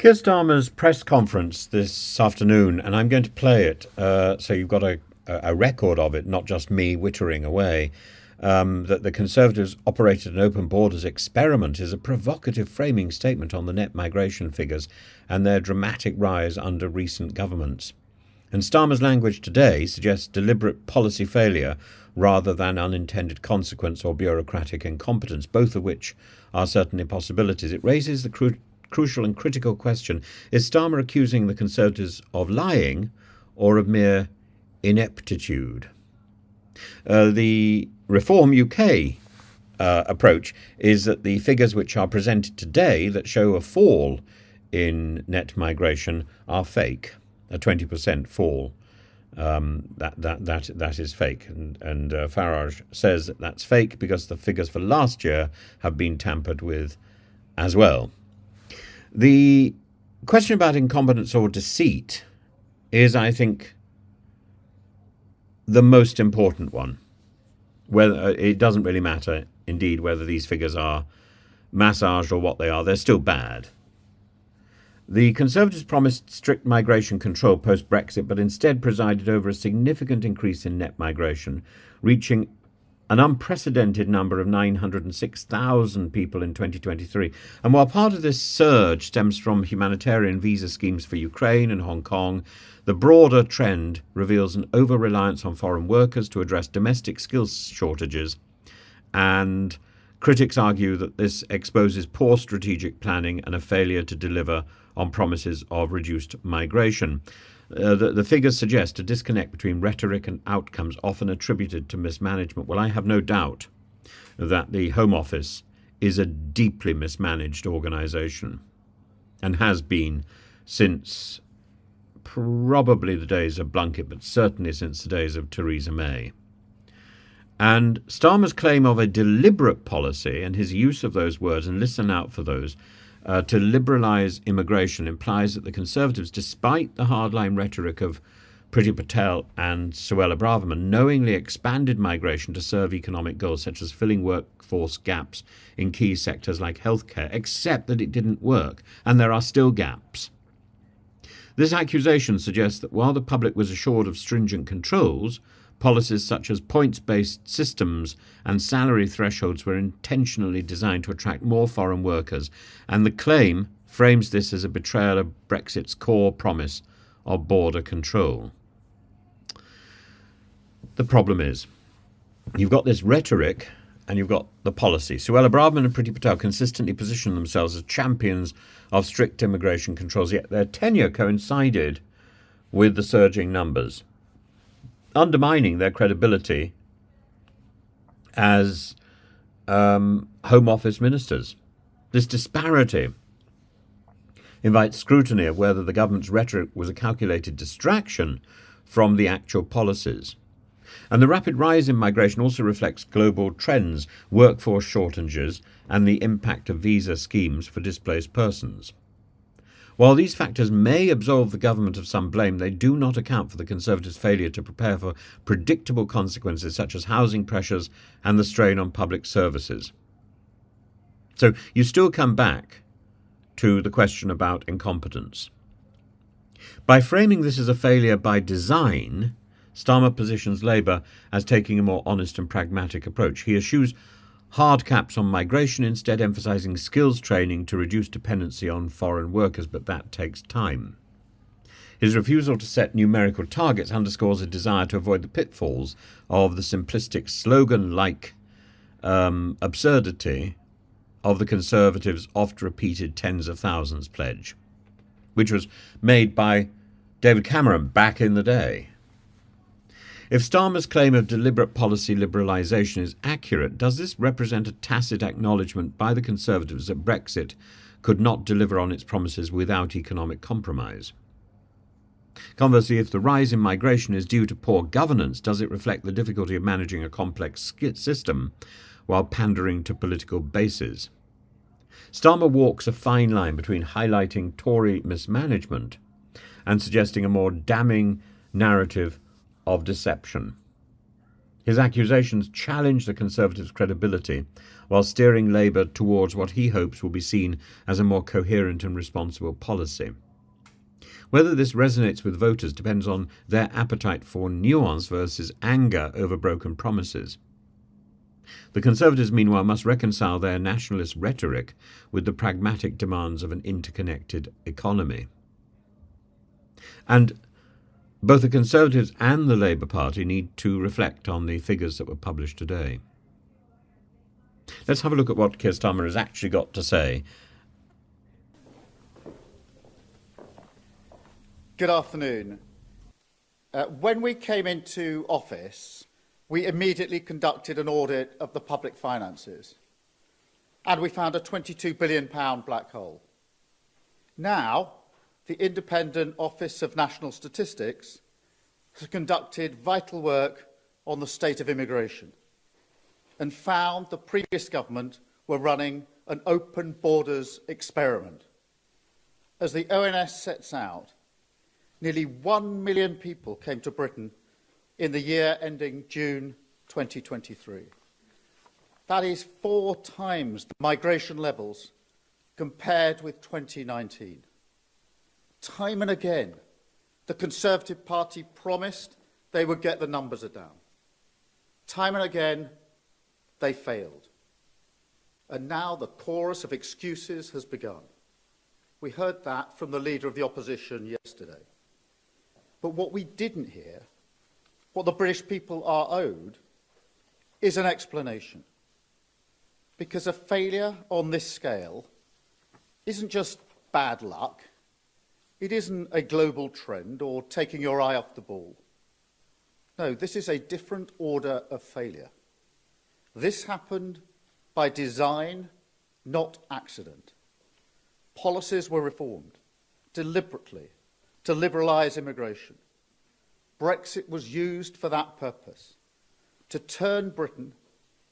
Keir Starmer's press conference this afternoon, and I'm going to play it so you've got a record of it, not just me wittering away, that the Conservatives operated an open borders experiment is a provocative framing statement on the net migration figures and their dramatic rise under recent governments. And Starmer's language today suggests deliberate policy failure rather than unintended consequence or bureaucratic incompetence, both of which are certainly possibilities. It raises the crucial and critical question: is Starmer accusing the Conservatives of lying or of mere ineptitude? The Reform UK approach is that the figures which are presented today that show a fall in net migration are fake, a 20% fall. That is fake, and Farage says that that's fake because the figures for last year have been tampered with as well. The question about incompetence or deceit is, I think, the most important one. Whether it doesn't really matter, indeed, whether these figures are massaged or what they are, they're still bad. The Conservatives promised strict migration control post-Brexit, but instead presided over a significant increase in net migration, reaching an unprecedented number of 906,000 people in 2023. And while part of this surge stems from humanitarian visa schemes for Ukraine and Hong Kong, the broader trend reveals an over-reliance on foreign workers to address domestic skills shortages, and critics argue that this exposes poor strategic planning and a failure to deliver on promises of reduced migration. The figures suggest a disconnect between rhetoric and outcomes, often attributed to mismanagement. Well, I have no doubt that the Home Office is a deeply mismanaged organisation and has been since probably the days of Blunkett, but certainly since the days of Theresa May. And Starmer's claim of a deliberate policy and his use of those words, and listen out for those, to liberalise immigration implies that the Conservatives, despite the hardline rhetoric of Priti Patel and Suella Braverman, knowingly expanded migration to serve economic goals such as filling workforce gaps in key sectors like healthcare, except that it didn't work, and there are still gaps. This accusation suggests that while the public was assured of stringent controls, policies such as points-based systems and salary thresholds were intentionally designed to attract more foreign workers, and the claim frames this as a betrayal of Brexit's core promise of border control. The problem is, you've got this rhetoric and you've got the policy. Suella Braverman and Priti Patel consistently position themselves as champions of strict immigration controls, yet their tenure coincided with the surging numbers, undermining their credibility as Home Office ministers. This disparity invites scrutiny of whether the government's rhetoric was a calculated distraction from the actual policies. And the rapid rise in migration also reflects global trends, workforce shortages, and the impact of visa schemes for displaced persons. While these factors may absolve the government of some blame, they do not account for the Conservatives' failure to prepare for predictable consequences such as housing pressures and the strain on public services. So you still come back to the question about incompetence. By framing this as a failure by design, Starmer positions Labour as taking a more honest and pragmatic approach. He eschews hard caps on migration, instead emphasising skills training to reduce dependency on foreign workers, but that takes time. His refusal to set numerical targets underscores a desire to avoid the pitfalls of the simplistic slogan-like absurdity of the Conservatives' oft-repeated tens of thousands pledge, which was made by David Cameron back in the day. If Starmer's claim of deliberate policy liberalisation is accurate, does this represent a tacit acknowledgement by the Conservatives that Brexit could not deliver on its promises without economic compromise? Conversely, if the rise in migration is due to poor governance, does it reflect the difficulty of managing a complex system while pandering to political bases? Starmer walks a fine line between highlighting Tory mismanagement and suggesting a more damning narrative of deception. His accusations challenge the Conservatives' credibility while steering Labour towards what he hopes will be seen as a more coherent and responsible policy. Whether this resonates with voters depends on their appetite for nuance versus anger over broken promises. The Conservatives, meanwhile, must reconcile their nationalist rhetoric with the pragmatic demands of an interconnected economy. And both the Conservatives and the Labour Party need to reflect on the figures that were published today. Let's have a look at what Keir Starmer has actually got to say. Good afternoon. When we came into office, we immediately conducted an audit of the public finances, and we found a £22 billion black hole. Now, the Independent Office of National Statistics has conducted vital work on the state of immigration and found the previous government were running an open borders experiment. As the ONS sets out, nearly 1 million people came to Britain in the year ending June 2023. That is 4 times the migration levels compared with 2019. Time and again, the Conservative Party promised they would get the numbers down. Time and again, they failed. And now the chorus of excuses has begun. We heard that from the Leader of the Opposition yesterday. But what we didn't hear, what the British people are owed, is an explanation. Because a failure on this scale isn't just bad luck, it isn't a global trend or taking your eye off the ball. No, this is a different order of failure. This happened by design, not accident. Policies were reformed deliberately to liberalise immigration. Brexit was used for that purpose, to turn Britain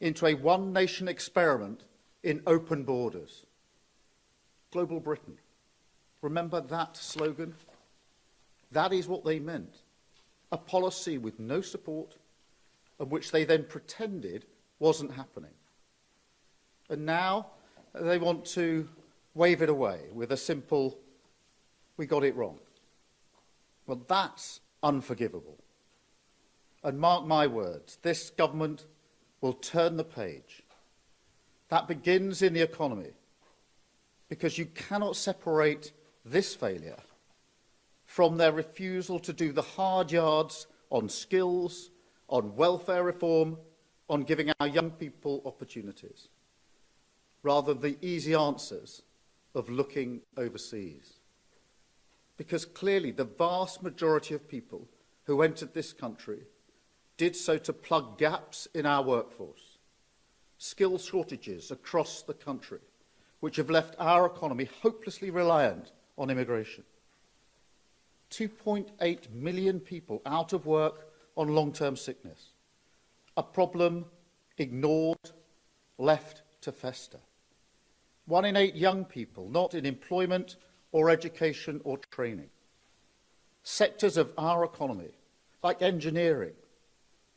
into a one-nation experiment in open borders. Global Britain. Remember that slogan? That is what they meant. A policy with no support, and which they then pretended wasn't happening. And now they want to wave it away with a simple, "We got it wrong." Well, that's unforgivable. And mark my words, this government will turn the page. That begins in the economy, because you cannot separate this failure from their refusal to do the hard yards on skills, on welfare reform, on giving our young people opportunities, rather than the easy answers of looking overseas. Because clearly the vast majority of people who entered this country did so to plug gaps in our workforce, skill shortages across the country, which have left our economy hopelessly reliant on immigration. 2.8 million people out of work on long-term sickness, a problem ignored, left to fester. 1 in 8 young people not in employment or education or training. Sectors of our economy, like engineering,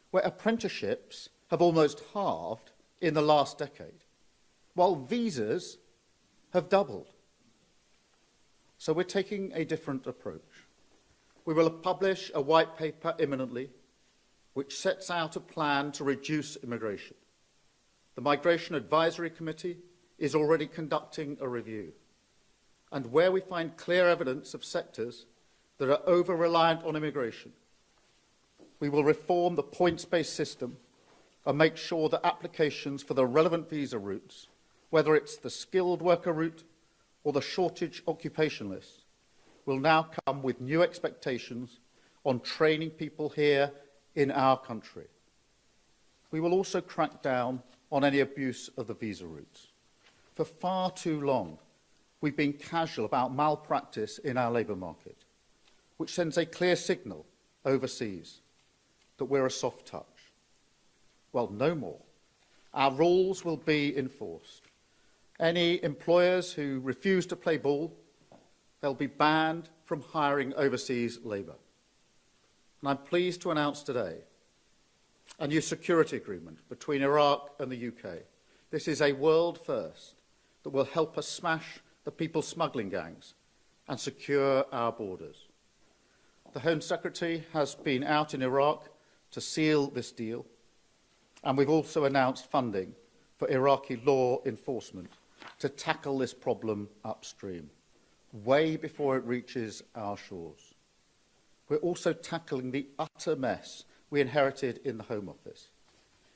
where apprenticeships have almost halved in the last decade, while visas have doubled. So we're taking a different approach. We will publish a white paper imminently, which sets out a plan to reduce immigration. The Migration Advisory Committee is already conducting a review. And where we find clear evidence of sectors that are over-reliant on immigration, we will reform the points-based system and make sure that applications for the relevant visa routes, whether it's the skilled worker route or the shortage occupation list, will now come with new expectations on training people here in our country. We will also crack down on any abuse of the visa routes. For far too long, we've been casual about malpractice in our labour market, which sends a clear signal overseas that we're a soft touch. Well, no more. Our rules will be enforced. Any employers who refuse to play ball, they'll be banned from hiring overseas labour. And I'm pleased to announce today a new security agreement between Iraq and the UK. This is a world first that will help us smash the people smuggling gangs and secure our borders. The Home Secretary has been out in Iraq to seal this deal, and we've also announced funding for Iraqi law enforcement to tackle this problem upstream, way before it reaches our shores. We're also tackling the utter mess we inherited in the Home Office.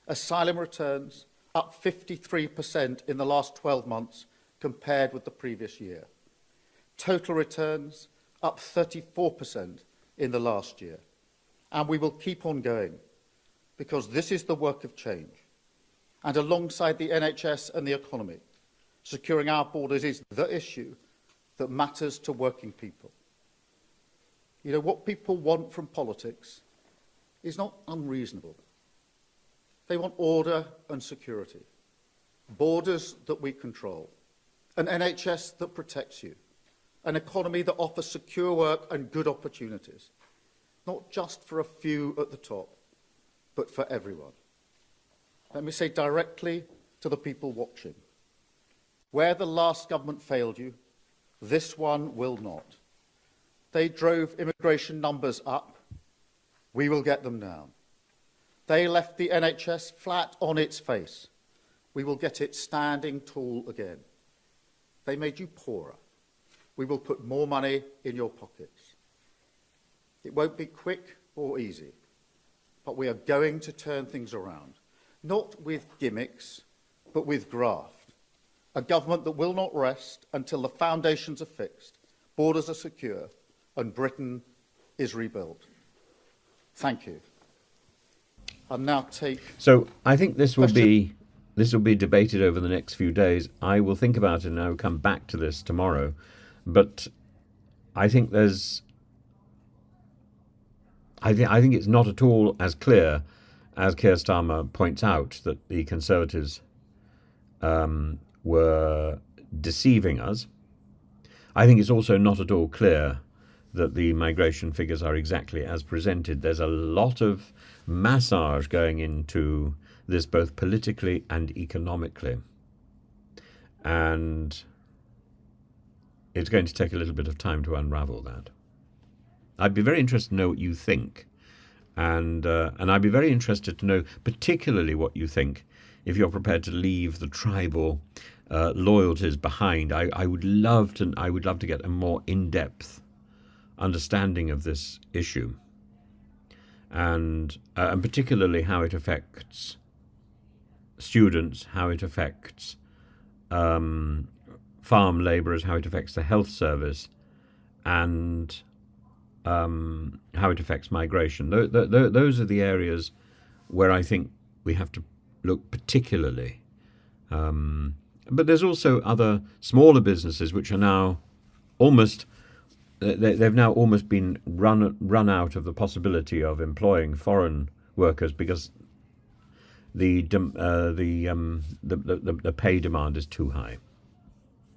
Asylum returns up 53% in the last 12 months compared with the previous year. Total returns up 34% in the last year. And we will keep on going, because this is the work of change. And alongside the NHS and the economy, securing our borders is the issue that matters to working people. You know, what people want from politics is not unreasonable. They want order and security, borders that we control, an NHS that protects you, an economy that offers secure work and good opportunities, not just for a few at the top, but for everyone. Let me say directly to the people watching, where the last government failed you, this one will not. They drove immigration numbers up. We will get them down. They left the NHS flat on its face. We will get it standing tall again. They made you poorer. We will put more money in your pockets. It won't be quick or easy, but we are going to turn things around, not with gimmicks, but with graft. A government that will not rest until the foundations are fixed, borders are secure, and Britain is rebuilt. Thank you. I'll now take... So I think this will be debated over the next few days. I will think about it and I will come back to this tomorrow. But I think I think it's not at all as clear as Keir Starmer points out that the Conservatives were deceiving us. I think it's also not at all clear that the migration figures are exactly as presented. There's a lot of massage going into this, both politically and economically. And it's going to take a little bit of time to unravel that. I'd be very interested to know what you think. And I'd be very interested to know particularly what you think if you're prepared to leave the tribal loyalties behind. I would love to get a more in-depth understanding of this issue, and particularly how it affects students, how it affects farm labourers, how it affects the health service, and how it affects migration. Those are the areas where I think we have to look particularly. But there's also other smaller businesses which are now almost... They've now almost been run out of the possibility of employing foreign workers because the pay demand is too high.